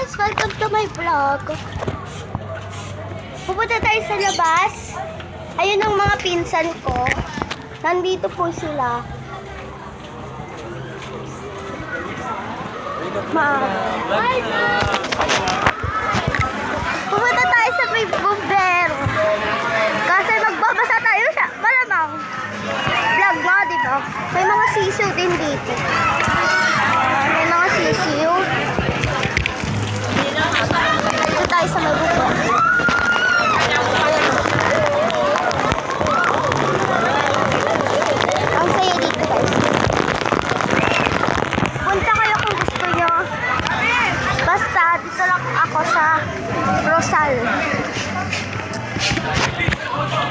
guys! Welcome to my vlog. Pupunta tayo sa labas. Ayun ang mga pinsan ko. Nandito po sila. Pupunta tayo sa may bumbero. Kasi magbabasa tayo siya. Malamang. Vlog nga, diba? May mga sisiw din dito. May mga sisiw. Dito tayo sa may bumbero. Ang saya dito, guys. Punta kayo kung gusto nyo. Basta, dito lang ako sa Rosal.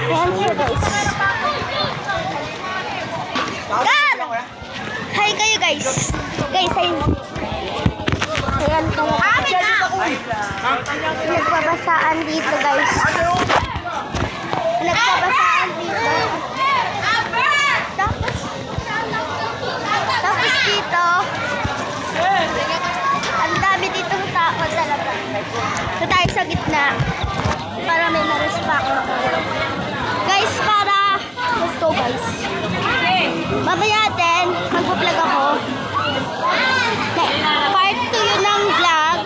Ayan siya, guys. Gar! Hi kayo, guys. Guys, hi. Ayan po. Nagbabasaan dito, guys. Nagbabasaan dito. Tapos dito, ang dami ditong tao talaga. So tayo sa gitna para may ma-respect. Guys, let's go, guys. Mamaya din, mag-vlog ako. Part 2 yun ng vlog.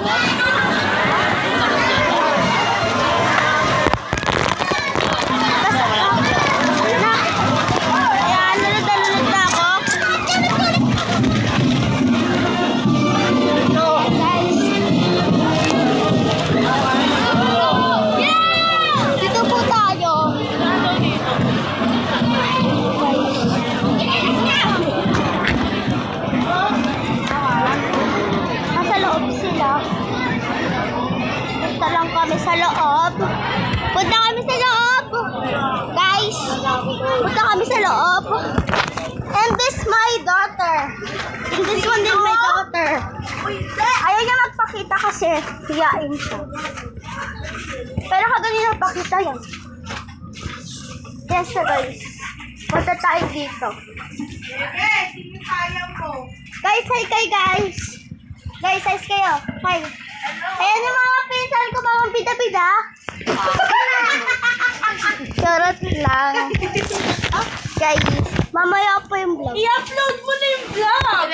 Sa loob. Punta kami sa loob. Guys, punta kami sa loob. And this my daughter. And this one din my daughter. Ayaw niya magpakita kasi hiyain siya. Pero kaganina pakita yan. Yan siya, guys. Punta tayo dito. Guys, hi kayo, guys. Guys, hi kayo. Hi. Ayan yung mga pinsan ko, mga pida-pida. Charot lang. Guys, mamaya po yung vlog. I-upload mo na yung vlog.